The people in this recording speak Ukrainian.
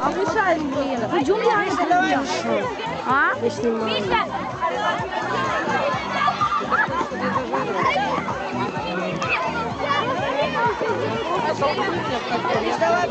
А мешает мне. Пойдем я. А? Я снимаю. Давай,